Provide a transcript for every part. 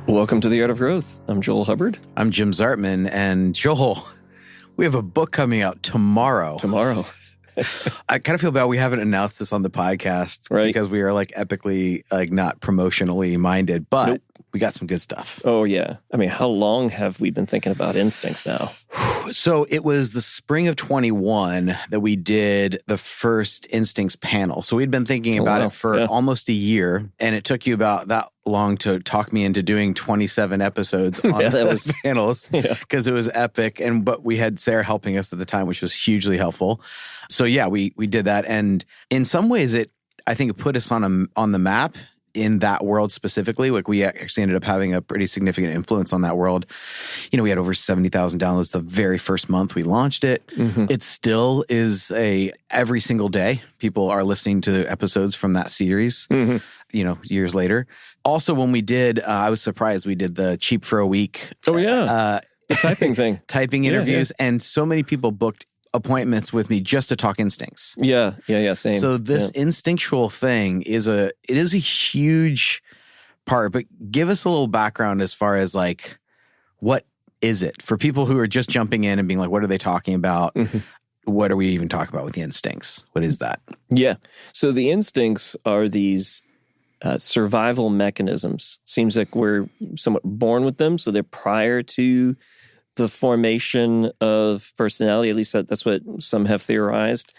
Welcome to The Art of Growth. I'm Joel Hubbard. I'm Jim Zartman. And Joel, we have a book coming out tomorrow. I kind of feel bad we haven't announced this on the podcast, right? Because we are like epically like not promotionally minded, but we got some good stuff. Oh, yeah. I mean, how long have we been thinking about instincts now? So it was the spring of 21 that we did the first instincts panel. So we'd been thinking about it for almost a year, and it took you about that long to talk me into doing 27 episodes on those panels because it was epic. But we had Sarah helping us at the time, which was hugely helpful. So yeah, we did that. And in some ways I think it put us on the map in that world specifically. Like we actually ended up having a pretty significant influence on that world. You know, we had over 70,000 downloads the very first month we launched it. Mm-hmm. It still is every single day people are listening to episodes from that series, you know, years later. Also, when we did, I was surprised we did the Cheap for a Week. Oh yeah. The typing thing. Typing interviews. Yeah. And so many people booked appointments with me just to talk instincts. Yeah, same. So this instinctual thing is a huge part, but give us a little background as far as like, what is it? For people who are just jumping in and being like, what are they talking about? Mm-hmm. What are we even talking about with the instincts? What is that? Yeah. So the instincts are these survival mechanisms. Seems like we're somewhat born with them, so they're prior to the formation of personality. At least that's what some have theorized.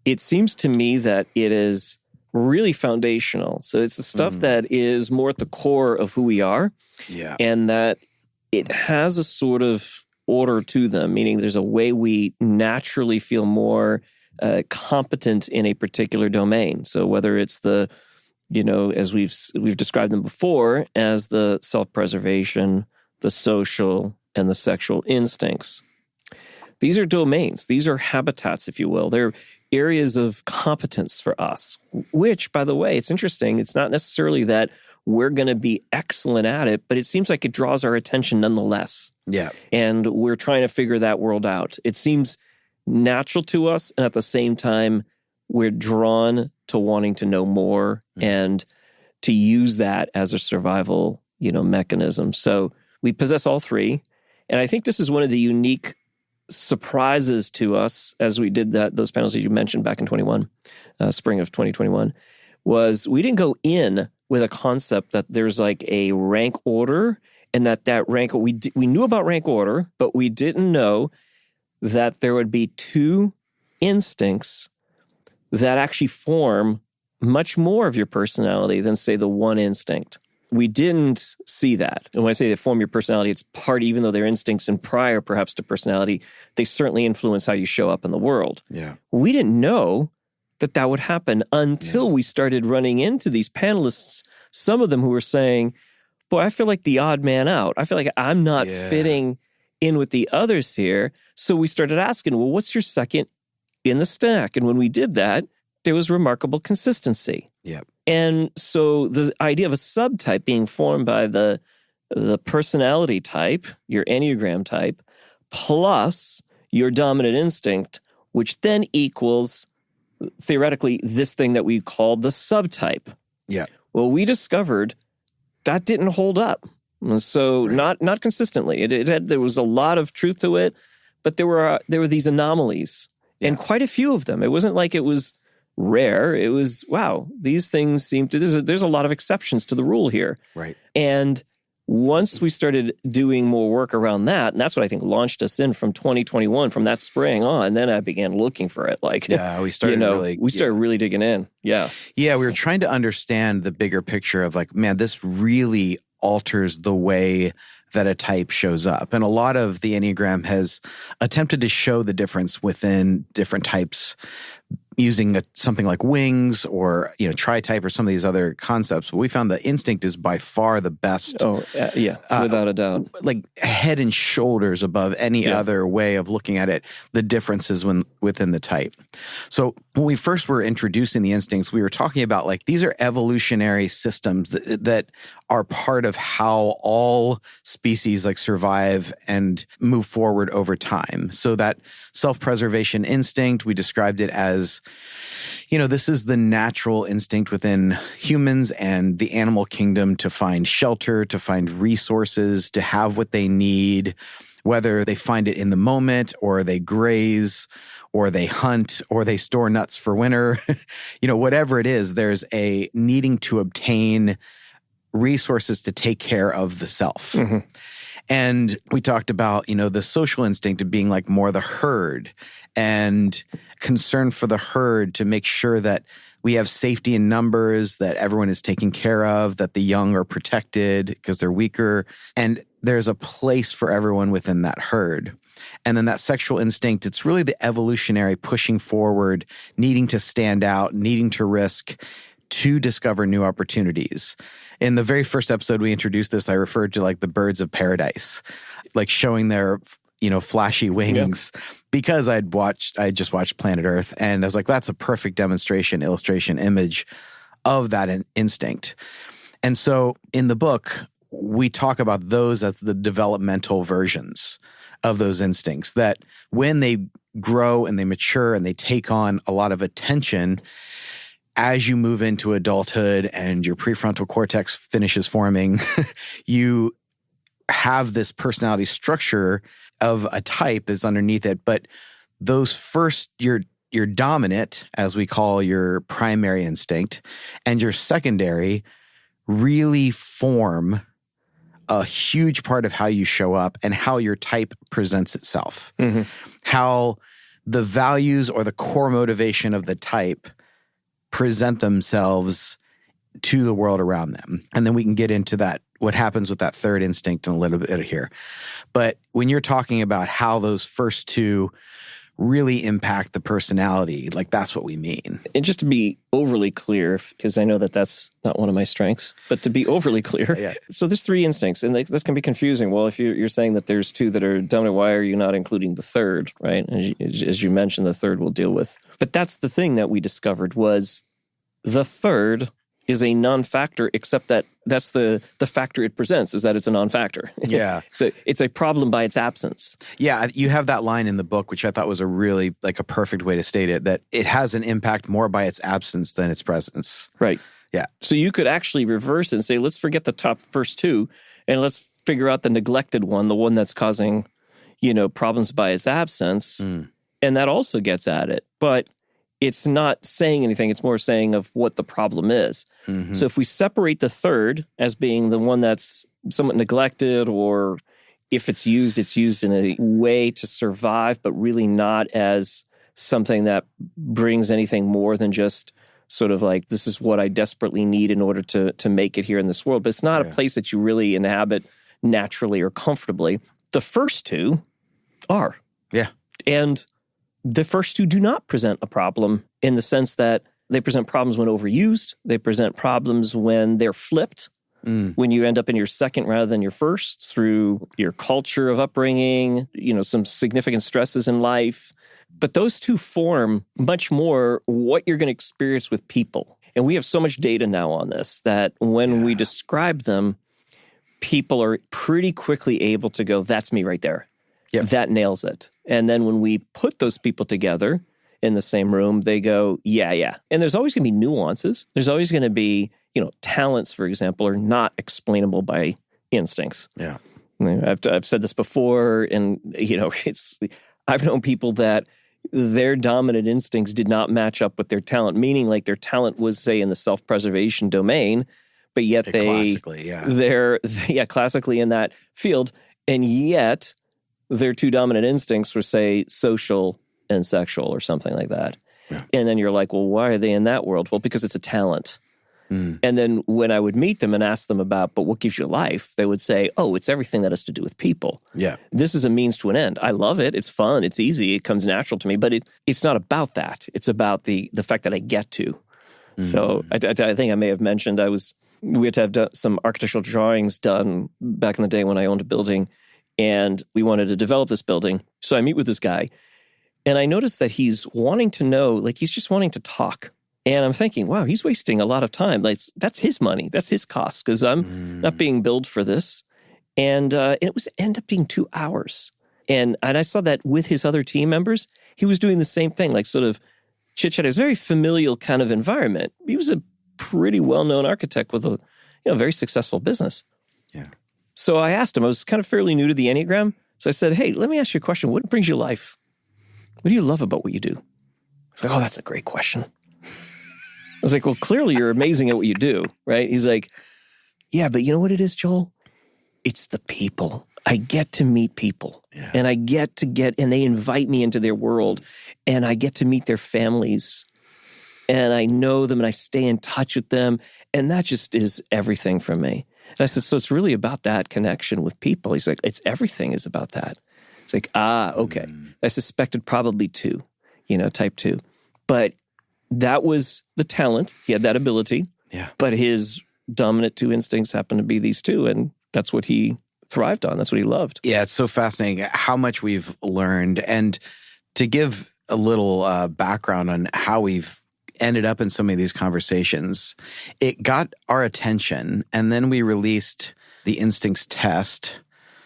It seems to me that it is really foundational. So it's the stuff that is more at the core of who we are. Yeah. And that it has a sort of order to them, meaning there's a way we naturally feel more competent in a particular domain. So whether it's the, you know, as we've described them before as the self-preservation, the social, and the sexual instincts. These are domains. These are habitats, if you will. They're areas of competence for us, which, by the way, it's interesting. It's not necessarily that we're going to be excellent at it, but it seems like it draws our attention nonetheless. Yeah. And we're trying to figure that world out. It seems natural to us, and at the same time, we're drawn to wanting to know more and to use that as a survival, mechanism. So we possess all three. And I think this is one of the unique surprises to us as we did those panels that you mentioned back in spring of 2021, was we didn't go in with a concept that there's like a rank order and that rank, we knew about rank order, but we didn't know that there would be two instincts that actually form much more of your personality than, say, the one instinct. We didn't see that. And when I say they form your personality, it's part, even though they're instincts and prior perhaps to personality, they certainly influence how you show up in the world. Yeah. We didn't know that would happen until we started running into these panelists, some of them who were saying, boy, I feel like the odd man out. I feel like I'm not fitting in with the others here. So we started asking, well, what's your second in the stack? And when we did that, there was remarkable consistency. Yep. And so the idea of a subtype being formed by the personality type, your Enneagram type, plus your dominant instinct, which then equals, theoretically, this thing that we called the subtype. Yeah. Well, we discovered that didn't hold up. So not consistently. There was a lot of truth to it, but there were these anomalies, and quite a few of them. It wasn't like it was rare. It was, wow, these things seem to, there's a lot of exceptions to the rule here. Right. And once we started doing more work around that, and that's what I think launched us in from 2021, from that spring on, then I began looking for it. Like, we started really digging in. Yeah. Yeah. We were trying to understand the bigger picture of like, man, this really alters the way that a type shows up. And a lot of the Enneagram has attempted to show the difference within different types using something like wings or, tri-type or some of these other concepts. But we found the instinct is by far the best. Oh, without a doubt. Like head and shoulders above any other way of looking at it, the differences within the type. So when we first were introducing the instincts, we were talking about like these are evolutionary systems that are part of how all species like survive and move forward over time. So that self-preservation instinct, we described it as this is the natural instinct within humans and the animal kingdom to find shelter, to find resources, to have what they need, whether they find it in the moment or they graze or they hunt or they store nuts for winter. Whatever it is, there's a needing to obtain resources to take care of the self. Mm-hmm. And we talked about, the social instinct of being like more the herd and concern for the herd to make sure that we have safety in numbers, that everyone is taken care of, that the young are protected because they're weaker. And there's a place for everyone within that herd. And then that sexual instinct, it's really the evolutionary pushing forward, needing to stand out, needing to risk to discover new opportunities. In the very first episode we introduced this, I referred to like the birds of paradise, like showing their, flashy wings, because I just watched Planet Earth, and I was like, that's a perfect demonstration, illustration, image of that instinct. And so in the book, we talk about those as the developmental versions of those instincts, that when they grow and they mature and they take on a lot of attention, as you move into adulthood and your prefrontal cortex finishes forming, you have this personality structure of a type that's underneath it. But those first, your dominant, as we call your primary instinct, and your secondary really form a huge part of how you show up and how your type presents itself. Mm-hmm. How the values or the core motivation of the type present themselves to the world around them. And then we can get into that, what happens with that third instinct in a little bit here. But when you're talking about how those first two really impact the personality, like that's what we mean. And just to be overly clear, because I know that that's not one of my strengths, but to be overly clear, yeah. So there's three instincts, and this can be confusing. Well, if you're saying that there's two that are dominant, why are you not including the third, right? As you mentioned, the third we'll deal with. But that's the thing that we discovered was the third is a non-factor, except that that's the factor it presents, is that it's a non-factor. Yeah. So it's a problem by its absence. Yeah, you have that line in the book, which I thought was a really, like a perfect way to state it, that it has an impact more by its absence than its presence. Right. Yeah. So you could actually reverse it and say, let's forget the top first two, and let's figure out the neglected one, the one that's causing, problems by its absence. Mm. And that also gets at it. But it's not saying anything. It's more saying of what the problem is. Mm-hmm. So if we separate the third as being the one that's somewhat neglected, or if it's used in a way to survive, but really not as something that brings anything more than just sort of like, this is what I desperately need in order to make it here in this world. But it's not a place that you really inhabit naturally or comfortably. The first two are. Yeah. And the first two do not present a problem in the sense that they present problems when overused. They present problems when they're flipped, when you end up in your second rather than your first through your culture of upbringing, some significant stresses in life. But those two form much more what you're going to experience with people. And we have so much data now on this that when we describe them, people are pretty quickly able to go, that's me right there. Yep. That nails it. And then when we put those people together in the same room, they go, yeah. And there's always going to be nuances. There's always going to be, talents, for example, are not explainable by instincts. Yeah. I've said this before, and, I've known people that their dominant instincts did not match up with their talent, meaning like their talent was, say, in the self-preservation domain, but yet they're classically in that field, and yet their two dominant instincts were, say, social and sexual or something like that. Yeah. And then you're like, well, why are they in that world? Well, because it's a talent. Mm. And then when I would meet them and ask them about, but what gives you life? They would say, oh, it's everything that has to do with people. Yeah. This is a means to an end. I love it. It's fun. It's easy. It comes natural to me. But it's not about that. It's about the fact that I get to. Mm. So I think I may have mentioned we had to have some architectural drawings done back in the day when I owned a building. And we wanted to develop this building. So I meet with this guy, and I noticed that he's wanting to know, like he's just wanting to talk. And I'm thinking, wow, he's wasting a lot of time. Like, that's his money. That's his cost, because I'm not being billed for this. And it ended up being 2 hours. And I saw that with his other team members, he was doing the same thing, like sort of chit-chat. It was a very familial kind of environment. He was a pretty well-known architect with a very successful business. Yeah. So I asked him, I was kind of fairly new to the Enneagram. So I said, hey, let me ask you a question. What brings you life? What do you love about what you do? He's like, oh, that's a great question. I was like, well, clearly you're amazing at what you do, right? He's like, yeah, but you know what it is, Joel? It's the people. I get to meet people and and they invite me into their world and I get to meet their families and I know them and I stay in touch with them. And that just is everything for me. And I said, so it's really about that connection with people. He's like, everything is about that. It's like, okay. I suspected probably type 2. But that was the talent. He had that ability. Yeah. But his dominant 2 instincts happened to be these 2. And that's what he thrived on. That's what he loved. Yeah, it's so fascinating how much we've learned. And to give a little background on how we've ended up in so many of these conversations, it got our attention. And then we released the Instincts test,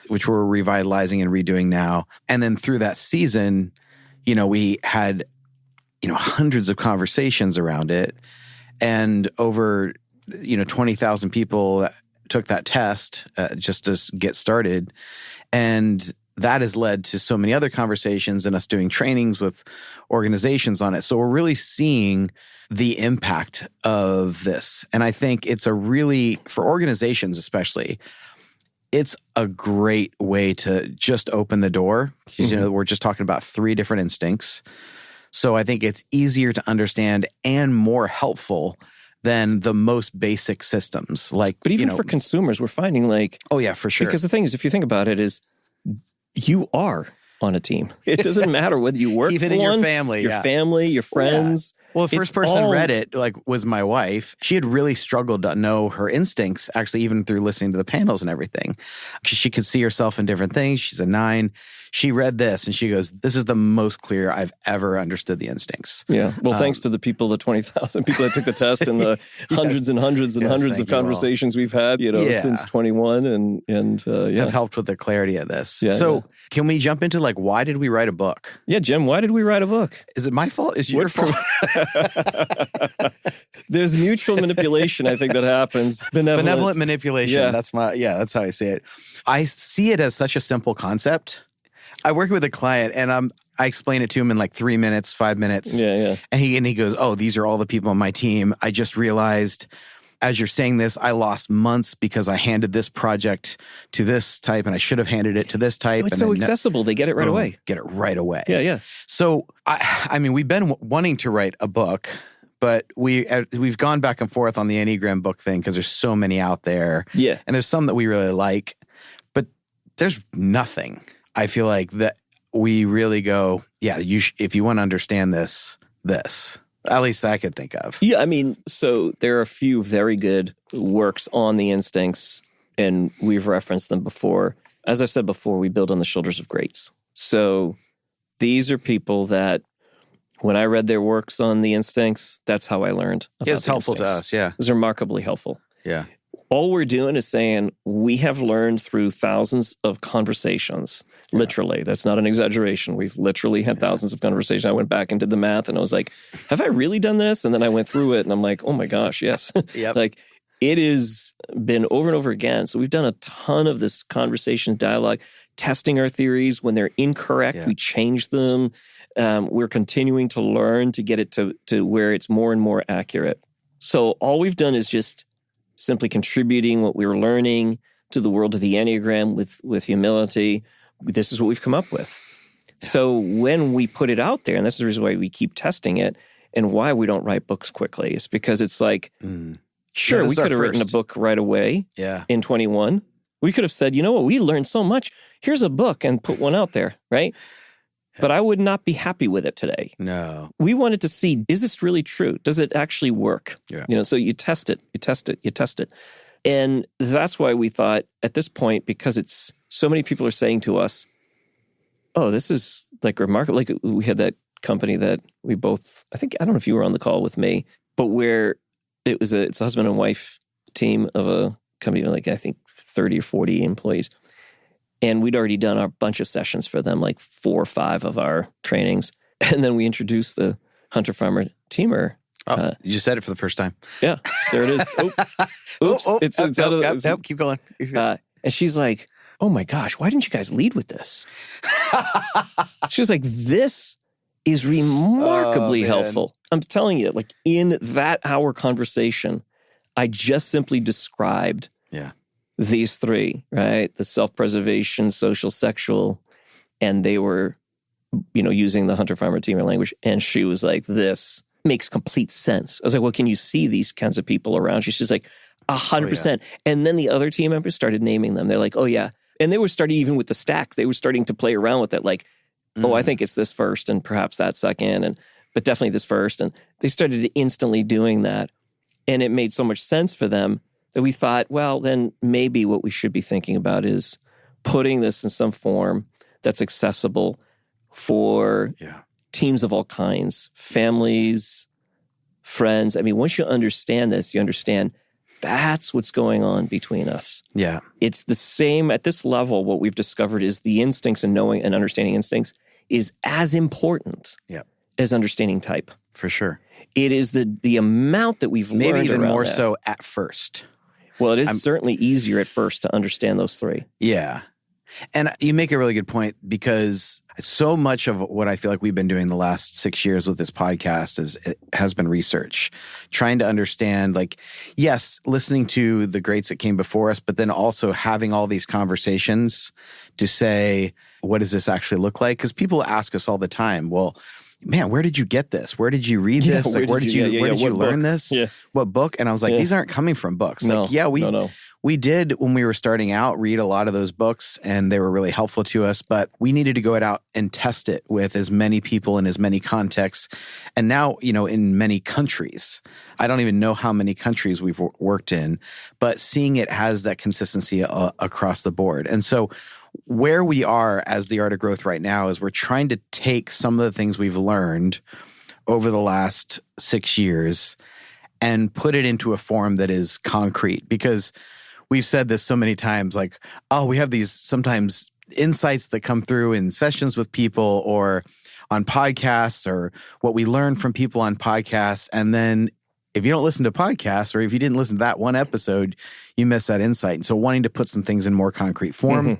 which we're revitalizing and redoing now. And then through that season, we had, hundreds of conversations around it. And over, 20,000 people took that test just to get started. And that has led to so many other conversations and us doing trainings with organizations on it. So we're really seeing the impact of this. And I think it's for organizations especially, it's a great way to just open the door. Because, we're just talking about 3 different instincts. So I think it's easier to understand and more helpful than the most basic systems. But even for consumers, we're finding oh yeah, for sure. Because the thing is, if you think about it, is you are on a team. It doesn't matter whether you work even for in one, your family, your friends. Yeah. Well, the first person read it was my wife. She had really struggled to know her instincts, actually, even through listening to the panels and everything. She could see herself in different things. She's a 9. She read this and she goes, this is the most clear I've ever understood the instincts. Yeah. Well, thanks to the 20,000 people that took the test and the hundreds and hundreds and hundreds of conversations we've had, since 21 and have helped with the clarity of this. Yeah, so can we jump into why did we write a book? Yeah, Jim, why did we write a book? Is it my fault? Is it your fault? There's mutual manipulation, I think, that happens. Benevolent manipulation. Yeah. That's how I see it. I see it as such a simple concept. I work with a client and I explain it to him in 3 minutes, 5 minutes. Yeah. And he goes, oh, these are all the people on my team. I just realized as you're saying this, I lost months because I handed this project to this type and I should have handed it to this type. It's so accessible. They get it right away. Get it right away. Yeah. So, I mean, we've been wanting to write a book, but we've gone back and forth on the Enneagram book thing because there's so many out there. Yeah. And there's some that we really like, but there's nothing. I feel like that we really go, yeah, if you want to understand this, at least I could think of. Yeah, I mean, so there are a few very good works on the instincts, and we've referenced them before. As I've said before, we build on the shoulders of greats. So these are people that when I read their works on the instincts, that's how I learned about it's helpful to us, yeah. It's remarkably helpful. Yeah. All we're doing is saying we have learned through thousands of conversations. Yeah. Literally. That's not an exaggeration. We've literally had thousands of conversations. I went back and did the math and I was like, have I really done this? And then I went through it and I'm like, oh my gosh, yes. Yep. It has been over and over again. So we've done a ton of this conversation, dialogue, testing our theories. When they're incorrect, we change them. We're continuing to learn to get it to where it's more and more accurate. So all we've done is just simply contributing what we were learning to the world of the Enneagram with humility. This is what we've come up with. Yeah. So when we put it out there, and this is the reason why we keep testing it and why we don't write books quickly, is because it's sure, we could have written a book right away in 21. We could have said, you know what, we learned so much. Here's a book and put one out there, right? But I would not be happy with it today. No. We wanted to see, is this really true? Does it actually work? Yeah. So you test it. And that's why we thought at this point, because it's so many people are saying to us, oh, this is remarkable. We had that company that we both, I don't know if you were on the call with me, but where it's a husband and wife team of a company, I think 30 or 40 employees. And we'd already done a bunch of sessions for them, 4 or 5 of our trainings. And then we introduced the hunter farmer teamer. You just said it for the first time. Yeah, there it is. Oops. It's out of the... Keep going. And she's like, oh my gosh, why didn't you guys lead with this? She was like, this is remarkably helpful. I'm telling you, like in that hour conversation, I just simply described these three, right? The self-preservation, social, sexual, and they were, using the hunter-farmer-teamer language. And she was like, this makes complete sense. I was like, well, can you see these kinds of people around you? She's like, 100%. And then the other team members started naming them. They're like, oh yeah. And they were starting even with the stack. They were starting to play around with it. Like, oh, I think it's this first and perhaps that second, but definitely this first. And they started instantly doing that. And it made so much sense for them that we thought, well, then maybe what we should be thinking about is putting this in some form that's accessible for teams of all kinds, families, friends. I mean, once you understand this, you understand that's what's going on between us. Yeah. It's the same at this level. What we've discovered is the instincts and knowing and understanding instincts is as important as understanding type. For sure. It is the amount that we've learned maybe even more that. so at first. Well, it is certainly easier at first to understand those three. Yeah. And you make a really good point because so much of what I feel like we've been doing the last 6 years with this podcast has been research, trying to understand, like, yes, listening to the greats that came before us, but then also having all these conversations to say, what does this actually look like? Because people ask us all the time, well, man, where did you get this? Where did you read this? Like, where did you learn this? Yeah. What book? And I was like, these aren't coming from books. No, like, we did, when we were starting out, read a lot of those books and they were really helpful to us, but we needed to go out and test it with as many people in as many contexts. And now, in many countries, I don't even know how many countries we've worked in, but seeing it has that consistency across the board. And so where we are as the Art of Growth right now is we're trying to take some of the things we've learned over the last 6 years and put it into a form that is concrete, because we've said this so many times, like, oh, we have these sometimes insights that come through in sessions with people or on podcasts or what we learn from people on podcasts. And then if you don't listen to podcasts or if you didn't listen to that one episode, you miss that insight. And so wanting to put some things in more concrete form,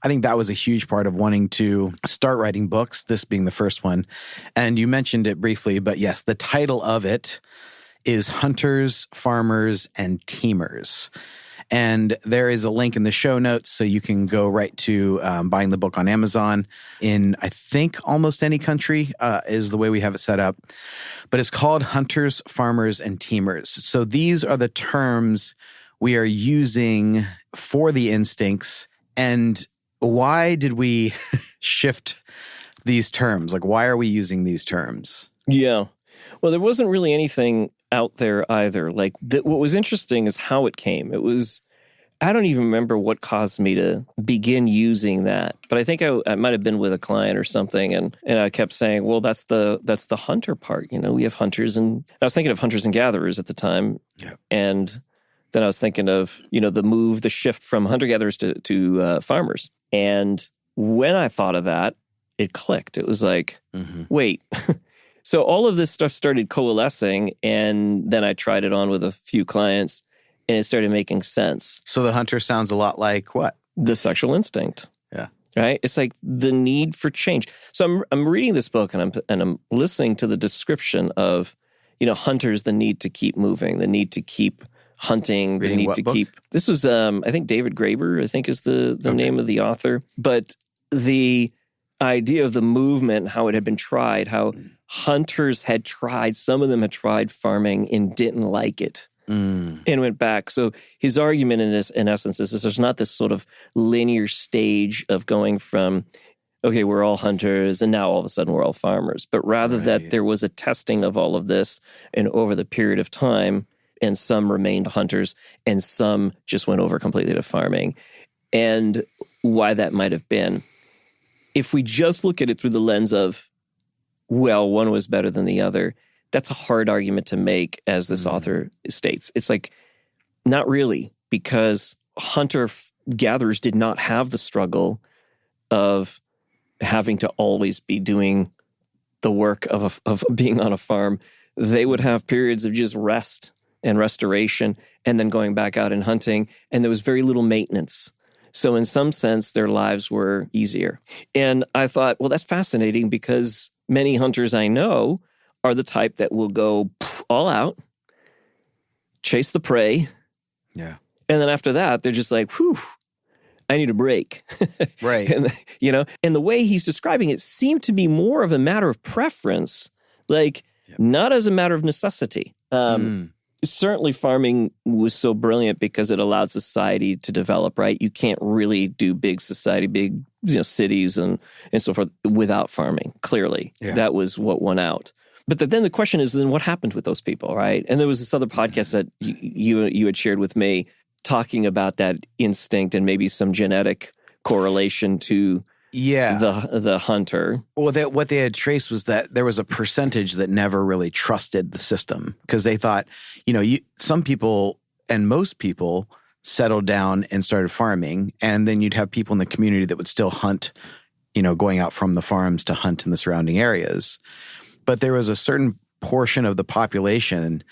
I think that was a huge part of wanting to start writing books, this being the first one. And you mentioned it briefly, but yes, the title of it is Hunters, Farmers, and Teamers. And there is a link in the show notes, so you can go right to buying the book on Amazon in, I think, almost any country is the way we have it set up. But it's called Hunters, Farmers, and Teamers. So these are the terms we are using for the instincts. And why did we shift these terms? Like, why are we using these terms? Yeah. Well, there wasn't really anything out there either. Like, what was interesting is how it came. It was, I don't even remember what caused me to begin using that, but I think I might have been with a client or something, and I kept saying, well, that's the hunter part. We have hunters, and I was thinking of hunters and gatherers at the time. Yeah. And then I was thinking of, the shift from hunter-gatherers to farmers. And when I thought of that, it clicked. It was like, wait. So all of this stuff started coalescing, and then I tried it on with a few clients, and it started making sense. So the hunter sounds a lot like what? The sexual instinct. Yeah. Right? It's like the need for change. So I'm reading this book, and I'm listening to the description of, hunters, the need to keep moving, the need to keep hunting, the need to keep. This was I think David Graeber, I think is the name of the author. But the idea of the movement, how it had been tried, how hunters had tried, some of them had tried farming and didn't like it and went back. So his argument in essence is there's not this sort of linear stage of going from, okay, we're all hunters and now all of a sudden we're all farmers, but rather that there was a testing of all of this, and over the period of time, and some remained hunters and some just went over completely to farming. And why that might have been, if we just look at it through the lens of, well, one was better than the other, that's a hard argument to make, as this author states. It's like, not really, because hunter-gatherers did not have the struggle of having to always be doing the work of being on a farm, they would have periods of just rest and restoration and then going back out and hunting. And there was very little maintenance. So in some sense, their lives were easier. And I thought, well, that's fascinating because many hunters I know are the type that will go all out, chase the prey. Yeah. And then after that, they're just like, whew, I need a break. Right. And the way he's describing it seemed to be more of a matter of preference, like not as a matter of necessity. Certainly farming was so brilliant because it allowed society to develop, right? You can't really do big society, big cities and so forth without farming, clearly. Yeah. That was what won out. But then the question is, then what happened with those people, right? And there was this other podcast that you had shared with me talking about that instinct and maybe some genetic correlation to the hunter. Well, what they had traced was that there was a percentage that never really trusted the system because they thought, some people and most people settled down and started farming, and then you'd have people in the community that would still hunt, going out from the farms to hunt in the surrounding areas. But there was a certain portion of the population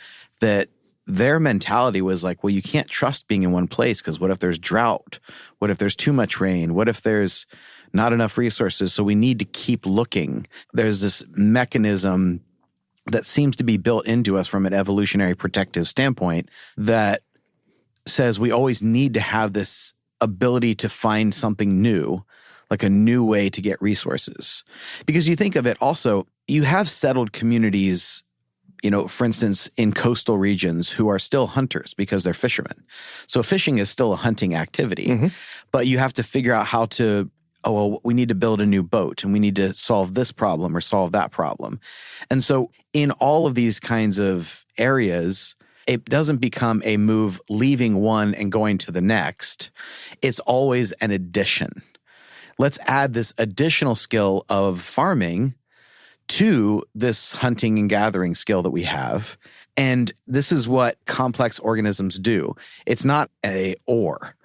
that their mentality was like, well, you can't trust being in one place because what if there's drought? What if there's too much rain? What if there's not enough resources? So we need to keep looking. There's this mechanism that seems to be built into us from an evolutionary protective standpoint that says we always need to have this ability to find something new, like a new way to get resources. Because you think of it also, you have settled communities, for instance, in coastal regions who are still hunters because they're fishermen. So fishing is still a hunting activity, but you have to figure out how to, we need to build a new boat and we need to solve this problem or solve that problem. And so in all of these kinds of areas, it doesn't become a move leaving one and going to the next. It's always an addition. Let's add this additional skill of farming to this hunting and gathering skill that we have. And this is what complex organisms do. It's not a or.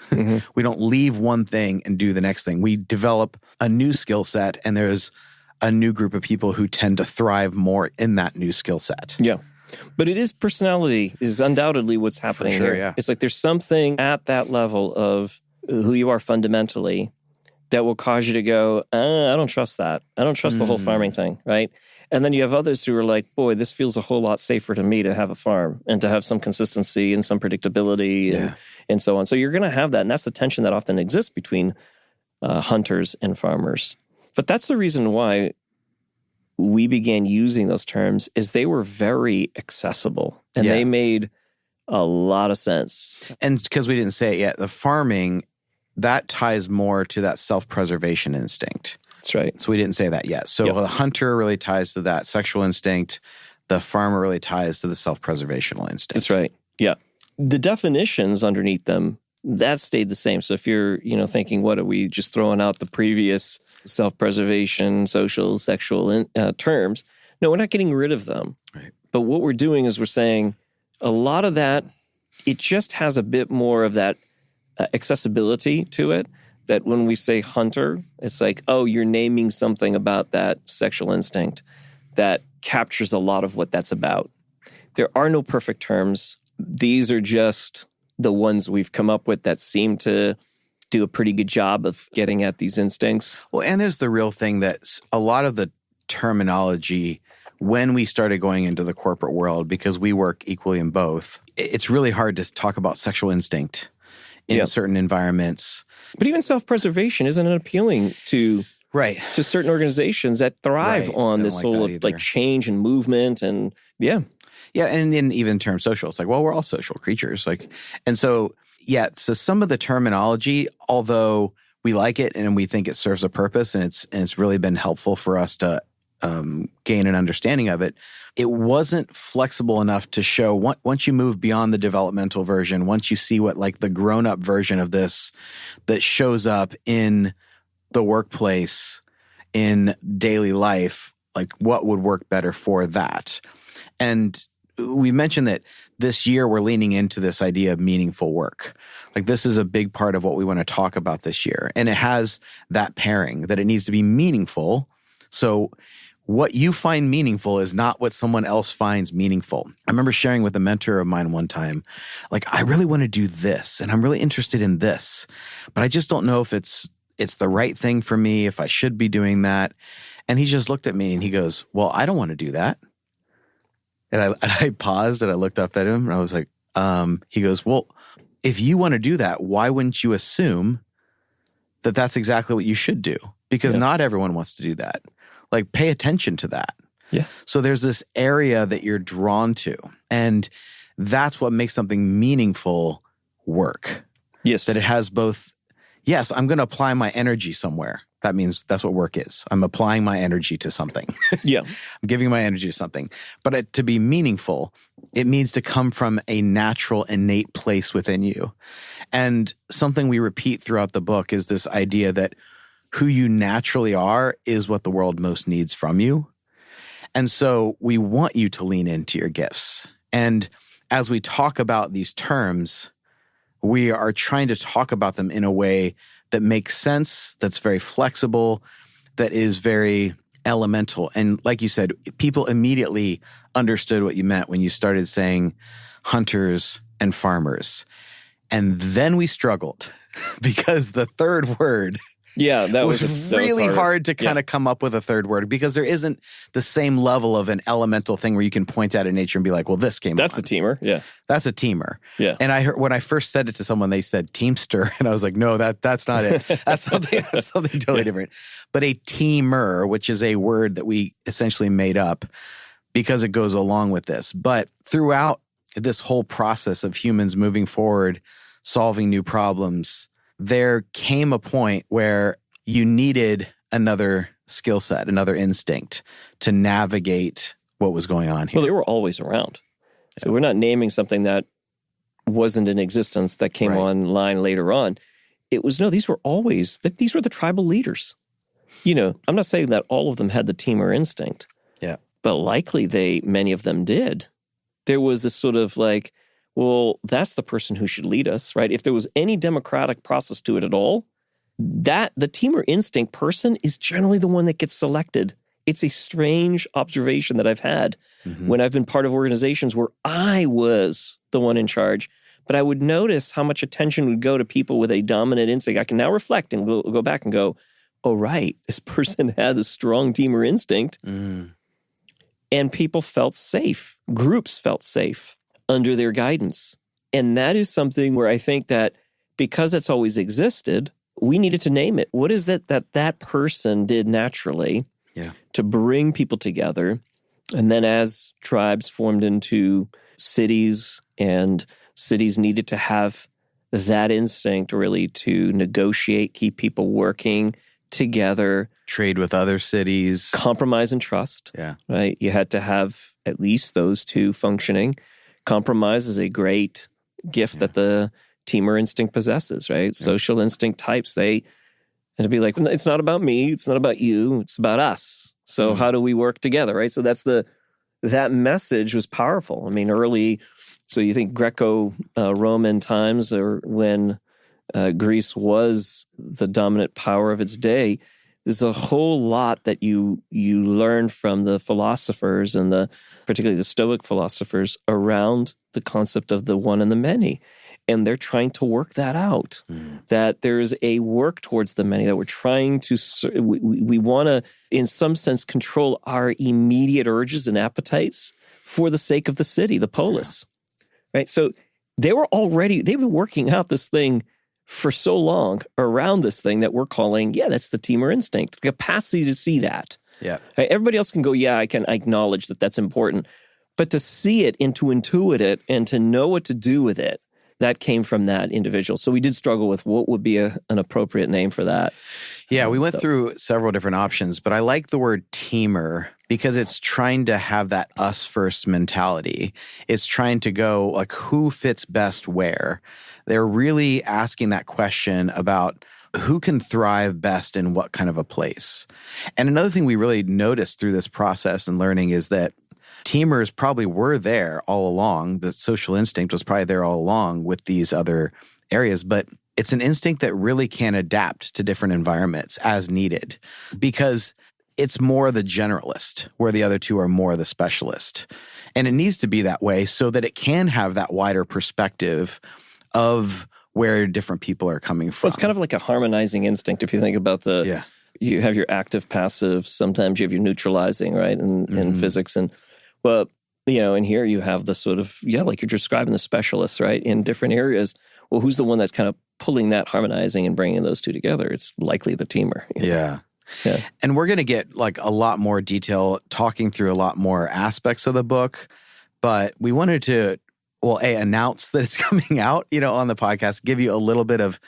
We don't leave one thing and do the next thing. We develop a new skill set, and there's a new group of people who tend to thrive more in that new skill set. Yeah. But it is personality is undoubtedly what's happening here. Yeah. It's like there's something at that level of who you are fundamentally that will cause you to go, I don't trust that. I don't trust the whole farming thing, right? And then you have others who are like, boy, this feels a whole lot safer to me to have a farm and to have some consistency and some predictability and so on. So you're going to have that. And that's the tension that often exists between hunters and farmers. But that's the reason why we began using those terms is they were very accessible and they made a lot of sense. And because we didn't say it yet, the farming, that ties more to that self-preservation instinct. That's right. So we didn't say that yet. So the hunter really ties to that sexual instinct. The farmer really ties to the self-preservational instinct. That's right. Yeah. The definitions underneath them, that stayed the same. So if you're, thinking, what are we just throwing out the previous self-preservation, social, sexual terms? No, we're not getting rid of them. Right. But what we're doing is we're saying a lot of that, it just has a bit more of that accessibility to it. That when we say hunter, it's like, oh, you're naming something about that sexual instinct that captures a lot of what that's about. There are no perfect terms. These are just the ones we've come up with that seem to do a pretty good job of getting at these instincts. Well, and there's the real thing that a lot of the terminology, when we started going into the corporate world, because we work equally in both, it's really hard to talk about sexual instinct in certain environments. But even self-preservation isn't appealing to certain organizations that thrive on this whole like change and movement and Yeah, and in even terms social, it's like, well, we're all social creatures. So some of the terminology, although we like it and we think it serves a purpose and it's really been helpful for us to gain an understanding of it, it wasn't flexible enough to show once you move beyond the developmental version, once you see what like the grown-up version of this that shows up in the workplace, in daily life, like what would work better for that. And we mentioned that this year we're leaning into this idea of meaningful work. Like this is a big part of what we want to talk about this year. And it has that pairing that it needs to be meaningful. So what you find meaningful is not what someone else finds meaningful. I remember sharing with a mentor of mine one time, like, I really want to do this and I'm really interested in this, but I just don't know if it's the right thing for me, if I should be doing that. And he just looked at me and he goes, well, I don't want to do that. And I paused and I looked up at him and I was like, he goes, well, if you want to do that, why wouldn't you assume that that's exactly what you should do? Because not everyone wants to do that. Like, pay attention to that. Yeah. So there's this area that you're drawn to. And that's what makes something meaningful work. Yes. That it has both, yes, I'm going to apply my energy somewhere. That means that's what work is. I'm applying my energy to something. Yeah. I'm giving my energy to something. But to be meaningful, it means to come from a natural, innate place within you. And something we repeat throughout the book is this idea that who you naturally are is what the world most needs from you. And so we want you to lean into your gifts. And as we talk about these terms, we are trying to talk about them in a way that makes sense, that's very flexible, that is very elemental. And like you said, people immediately understood what you meant when you started saying hunters and farmers. And then we struggled because the third word that was really hard to kind of come up with a third word, because there isn't the same level of an elemental thing where you can point out at nature and be like, well, this came That's on. a teamer. Yeah. That's a teamer. Yeah. And I heard, when I first said it to someone, they said teamster. And I was like, no, that's not it. That's something totally different. But a teamer, which is a word that we essentially made up because it goes along with this. But throughout this whole process of humans moving forward, solving new problems, there came a point where you needed another skill set, another instinct to navigate what was going on here. Well, they were always around. So we're not naming something that wasn't in existence that came online later on. It was, no, these were the tribal leaders. I'm not saying that all of them had the teamer instinct. Yeah. But likely many of them did. There was this sort of like, well, that's the person who should lead us, right? If there was any democratic process to it at all, the teamer instinct person is generally the one that gets selected. It's a strange observation that I've had when I've been part of organizations where I was the one in charge, but I would notice how much attention would go to people with a dominant instinct. I can now reflect and we'll go back and go, oh, right, this person had a strong teamer instinct. And people felt safe. Groups felt safe under their guidance. And that is something where I think that because it's always existed, we needed to name it. What is it that person did naturally to bring people together? And then as tribes formed into cities, and cities needed to have that instinct really to negotiate, keep people working together. Trade with other cities. Compromise and trust. Yeah. Right? You had to have at least those two functioning. Compromise is a great gift that the teamer instinct possesses, right? Social instinct types, they and to be like, it's not about me, it's not about you, it's about us. So how do we work together, right? So that message was powerful. I mean, so you think Greco-Roman times, or when Greece was the dominant power of its day, there's a whole lot that you learn from the philosophers and particularly the Stoic philosophers around the concept of the one and the many. And they're trying to work that out, that there's a work towards the many, that we're trying to, we want to, in some sense, control our immediate urges and appetites for the sake of the city, the polis, right? So they've been working out this thing for so long around this thing that we're calling, that's the teamer instinct, the capacity to see that. Yeah. Right? Everybody else can go, I acknowledge that that's important. But to see it and to intuit it and to know what to do with it, that came from that individual. So we did struggle with what would be an appropriate name for that. Yeah, we went through several different options, but I like the word teamer because it's trying to have that us first mentality. It's trying to go like, who fits best where? They're really asking that question about who can thrive best in what kind of a place. And another thing we really noticed through this process and learning is that teamers probably were there all along. The social instinct was probably there all along with these other areas, but it's an instinct that really can adapt to different environments as needed. Because it's more the generalist, where the other two are more the specialist. And it needs to be that way so that it can have that wider perspective of where different people are coming from. Well, it's kind of like a harmonizing instinct if you think about you have your active, passive, sometimes you have your neutralizing, right, in physics. And, well, in here you have the sort of, like you're describing the specialists, right, in different areas. Well, who's the one that's kind of pulling that, harmonizing and bringing those two together? It's likely the teamer. Yeah. And we're going to get like a lot more detail, talking through a lot more aspects of the book. But we wanted to, announce that it's coming out, on the podcast, give you a little bit of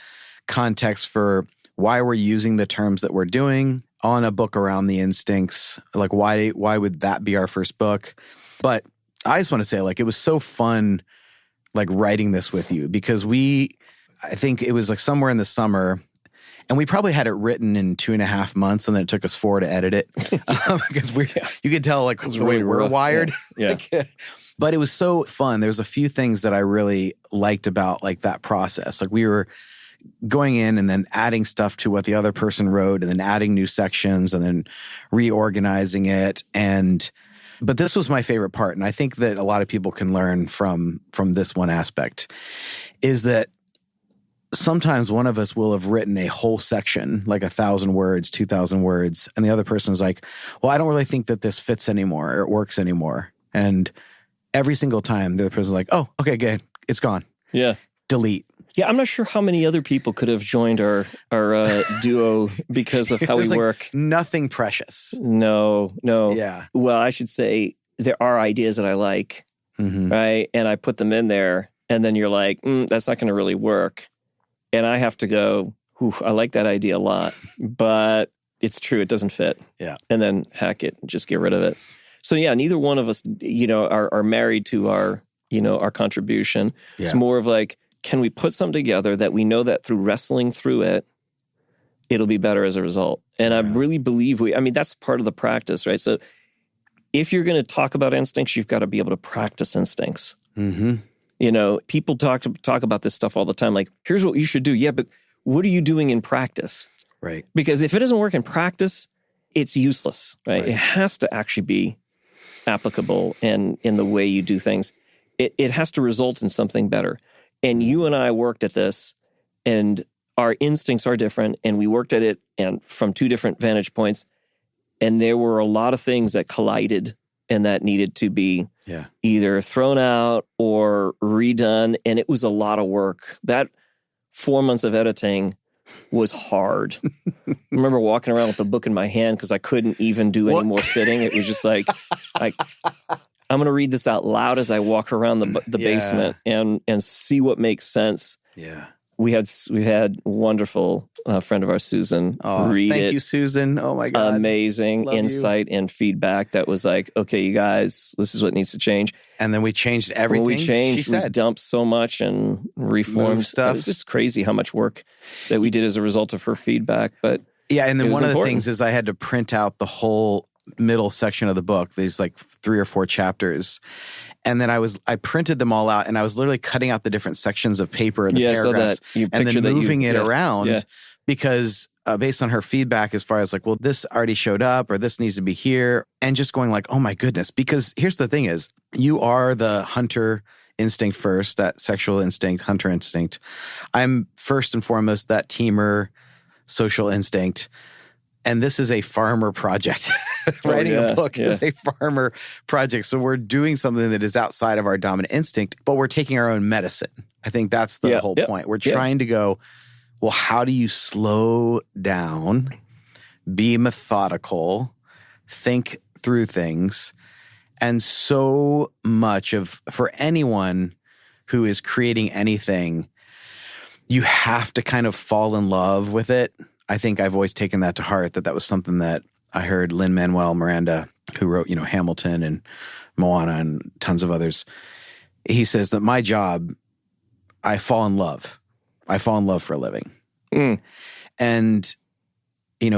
context for why we're using the terms that we're doing on a book around the instincts. Like, why would that be our first book? But I just want to say, like, it was so fun, like, writing this with you, because I think it was like somewhere in the summer, and we probably had it written in 2.5 months, and then it took us 4 to edit it because you could tell like the way we're wired. Yeah. But it was so fun. There's a few things that I really liked about like that process. Like, we were going in and then adding stuff to what the other person wrote, and then adding new sections, and then reorganizing it. But this was my favorite part, and I think that a lot of people can learn from this one aspect, is that sometimes one of us will have written a whole section, like 1,000 words, 2,000 words, and the other person is like, well, I don't really think that this fits anymore or it works anymore. And every single time the other person's like, oh, okay, good. It's gone. Yeah. Delete. Yeah, I'm not sure how many other people could have joined our duo because of how we work. Nothing precious. No. Yeah. Well, I should say there are ideas that I like, right? And I put them in there, and then you're like, that's not going to really work. And I have to go, I like that idea a lot, but it's true, it doesn't fit. Yeah. And then hack it, just get rid of it. So yeah, neither one of us, are married to our contribution. Yeah. It's more of like, can we put something together that we know that through wrestling through it, it'll be better as a result. And I really believe that's part of the practice, right? So if you're going to talk about instincts, you've got to be able to practice instincts. Mm-hmm. People talk about this stuff all the time. Like, here's what you should do. Yeah, but what are you doing in practice? Right. Because if it doesn't work in practice, it's useless, right? It has to actually be applicable in the way you do things. It has to result in something better. And you and I worked at this, and our instincts are different, and we worked at it and from 2 different vantage points. And there were a lot of things that collided and that needed to be either thrown out or redone. And it was a lot of work. That 4 months of editing was hard. I remember walking around with the book in my hand because I couldn't even do any more sitting. It was just like, I'm going to read this out loud as I walk around the basement and see what makes sense. Yeah. We had wonderful friend of ours, Susan, read it. Thank you, Susan. Oh my God. Amazing Love insight and feedback that was like, okay, you guys, this is what needs to change. And then we changed everything. When we changed, we dumped so much and reformed stuff. It was just crazy how much work that we did as a result of her feedback. But yeah, and then one of the things is I had to print out the whole middle section of the book, these like 3 or 4 chapters. And then I printed them all out, and I was literally cutting out the different sections of paper and the paragraphs, and then moving it around because based on her feedback as far as like, well, this already showed up or this needs to be here, and just going like, oh my goodness. Because here's the thing is, you are the hunter instinct first, that sexual instinct, hunter instinct. I'm first and foremost that teamer, social instinct. And this is a farmer project. Writing a book is a farmer project. So we're doing something that is outside of our dominant instinct, but we're taking our own medicine. I think that's the whole point. We're trying to go, well, how do you slow down, be methodical, think through things? And so much for anyone who is creating anything, you have to kind of fall in love with it. I think I've always taken that to heart, that was something that I heard Lin-Manuel Miranda, who wrote, Hamilton and Moana and tons of others. He says that my job, I fall in love. I fall in love for a living. And,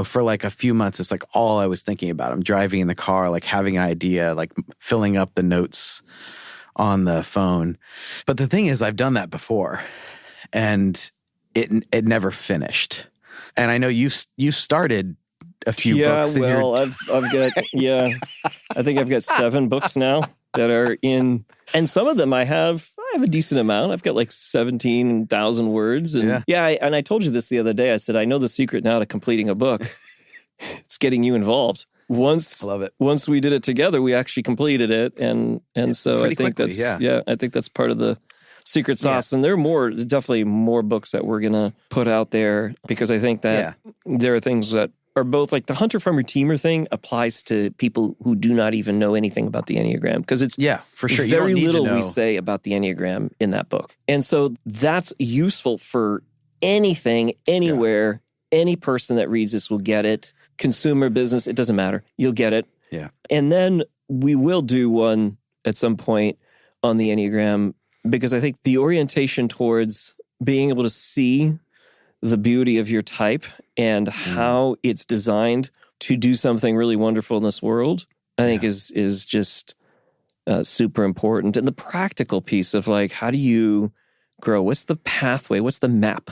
for like a few months, it's like all I was thinking about. I'm driving in the car, like having an idea, like filling up the notes on the phone. But the thing is, I've done that before, and it never finished. And I know you started a few books. I've got I think I've got 7 books now that are in, and some of them I have a decent amount. I've got like 17,000 words, and and I told you this the other day. I said I know the secret now to completing a book. It's getting you involved. I love it. Once we did it together, we actually completed it, and so I think quickly, I think that's part of the secret sauce. And there are definitely more books that we're gonna put out there, because I think that there are things that are both like the hunter farmer teamer thing applies to people who do not even know anything about the Enneagram, because it's for sure. Very little we say about the Enneagram in that book, and so that's useful for anything, anywhere. Any person that reads this will get it. Consumer, business, it doesn't matter. You'll get it. Yeah. And then we will do one at some point on the Enneagram, because I think the orientation towards being able to see the beauty of your type and how it's designed to do something really wonderful in this world, I think is just super important. And the practical piece of like, how do you grow? What's the pathway? What's the map?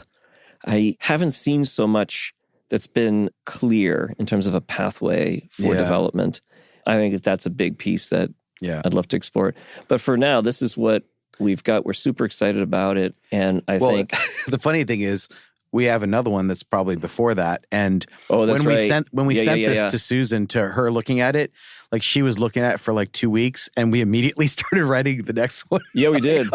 I haven't seen so much that's been clear in terms of a pathway for development. I think that's a big piece that I'd love to explore. But for now, this is what we've got. We're super excited about it. And I think the funny thing is we have another one that's probably before that. And when we sent this to Susan, to her looking at it, like she was looking at it for like 2 weeks, and we immediately started writing the next one. Yeah, we did.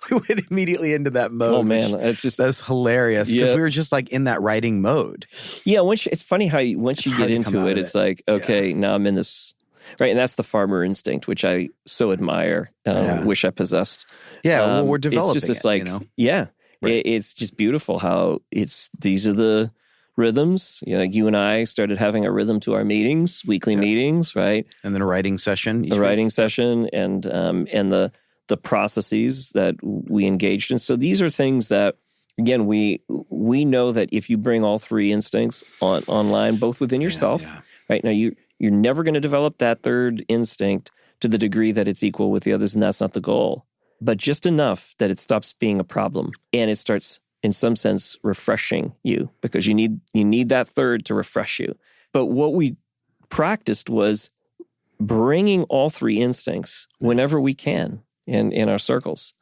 We went immediately into that mode. Oh man, that's hilarious, because we were just like in that writing mode. Yeah, it's funny how once you get into it, it's like, okay, now I'm in this. Right, and that's the farmer instinct, which I so admire, wish I possessed. Yeah, well, we're developing it's just this, Right. It's just beautiful how these are the rhythms. You know, you and I started having a rhythm to our meetings, weekly meetings, right? And then a writing session. Writing session, and the processes that we engaged in. So these are things that, again, we know that if you bring all 3 instincts online, both within yourself, right now you're never going to develop that 3rd instinct to the degree that it's equal with the others, and that's not the goal. But just enough that it stops being a problem, and it starts, in some sense, refreshing you, because you need that 3rd to refresh you. But what we practiced was bringing all 3 instincts whenever we can in our circles.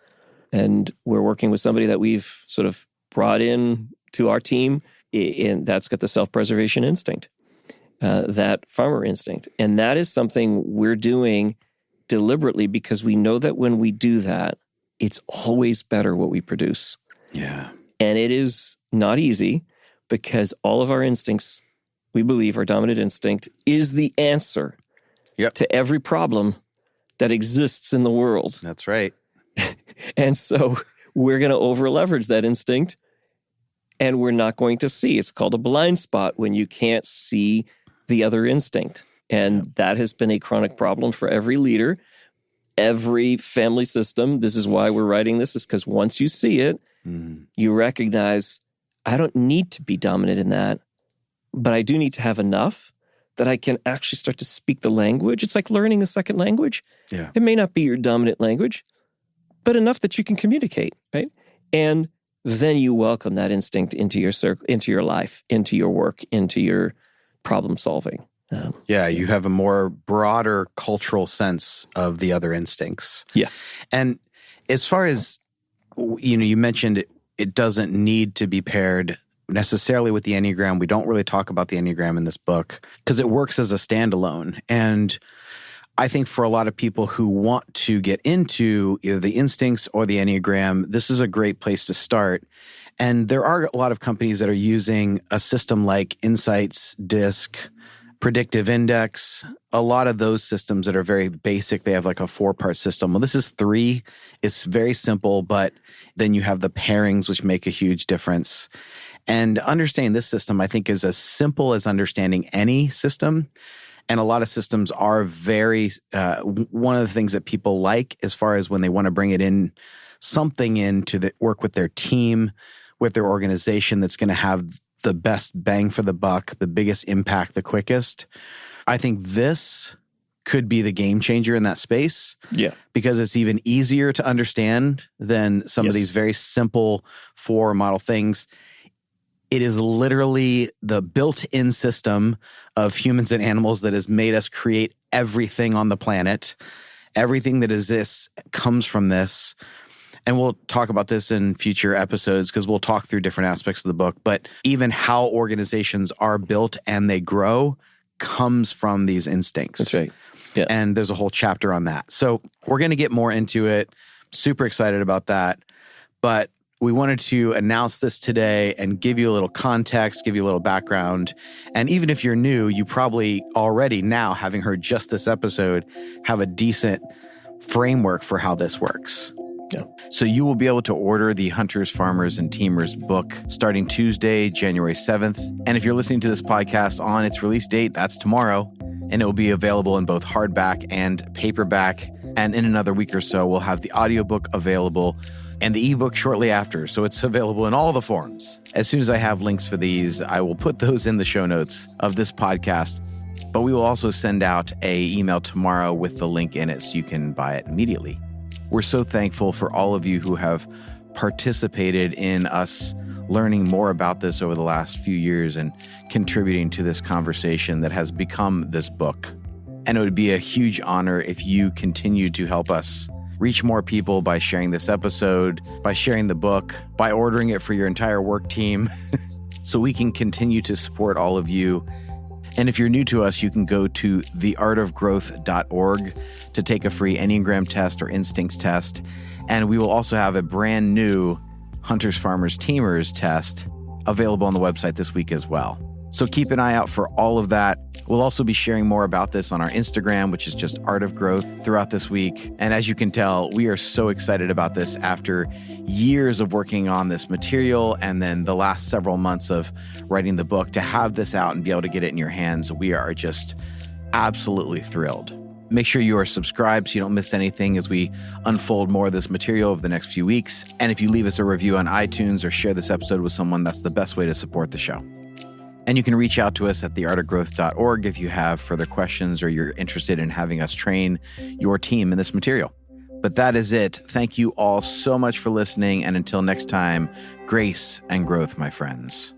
And we're working with somebody that we've sort of brought in to our team, and that's got the self-preservation instinct, that farmer instinct. And that is something we're doing deliberately, because we know that when we do that, it's always better what we produce. Yeah. And it is not easy, because all of our instincts, we believe our dominant instinct is the answer to every problem that exists in the world. That's right. And so we're going to over leverage that instinct, and we're not going to see. It's called a blind spot when you can't see the other instinct. And that has been a chronic problem for every leader, every family system. This is why we're writing this, is because once you see it, you recognize, I don't need to be dominant in that, but I do need to have enough that I can actually start to speak the language. It's like learning a second language. Yeah. It may not be your dominant language, but enough that you can communicate, right? And then you welcome that instinct into your circle, into your life, into your work, into your problem solving. You have a more broader cultural sense of the other instincts. Yeah. And as far as, you mentioned it doesn't need to be paired necessarily with the Enneagram. We don't really talk about the Enneagram in this book because it works as a standalone. And I think for a lot of people who want to get into either the instincts or the Enneagram, this is a great place to start. And there are a lot of companies that are using a system like Insights, DISC, Predictive Index, a lot of those systems that are very basic. They have like a 4-part system. Well, this is 3. It's very simple, but then you have the pairings, which make a huge difference. And understanding this system, I think, is as simple as understanding any system. And a lot of systems are very, one of the things that people like as far as when they want to bring it in, something in to work with their team, with their organization that's going to have the best bang for the buck, the biggest impact, the quickest. I think this could be the game changer in that space. Yeah. Because it's even easier to understand than some of these very simple 4 model things. It is literally the built-in system of humans and animals that has made us create everything on the planet. Everything that exists comes from this. And we'll talk about this in future episodes because we'll talk through different aspects of the book. But even how organizations are built and they grow comes from these instincts. That's right. Yeah. And there's a whole chapter on that. So we're going to get more into it. Super excited about that. But we wanted to announce this today and give you a little context, give you a little background. And even if you're new, you probably already now, having heard just this episode, have a decent framework for how this works. Yeah. So you will be able to order the Hunters, Farmers, and Teamers book starting Tuesday, January 7th. And if you're listening to this podcast on its release date, that's tomorrow. And it will be available in both hardback and paperback. And in another week or so, we'll have the audiobook available and the ebook shortly after. So it's available in all the forms. As soon as I have links for these, I will put those in the show notes of this podcast. But we will also send out an email tomorrow with the link in it so you can buy it immediately. We're so thankful for all of you who have participated in us learning more about this over the last few years and contributing to this conversation that has become this book. And it would be a huge honor if you continue to help us reach more people by sharing this episode, by sharing the book, by ordering it for your entire work team so we can continue to support all of you. And if you're new to us, you can go to theartofgrowth.org to take a free Enneagram test or instincts test. And we will also have a brand new Hunters, Farmers, Teamers test available on the website this week as well. So keep an eye out for all of that. We'll also be sharing more about this on our Instagram, which is just Art of Growth, throughout this week. And as you can tell, we are so excited about this after years of working on this material and then the last several months of writing the book. To have this out and be able to get it in your hands, we are just absolutely thrilled. Make sure you are subscribed so you don't miss anything as we unfold more of this material over the next few weeks. And if you leave us a review on iTunes or share this episode with someone, that's the best way to support the show. And you can reach out to us at theartofgrowth.org if you have further questions or you're interested in having us train your team in this material. But that is it. Thank you all so much for listening. And until next time, grace and growth, my friends.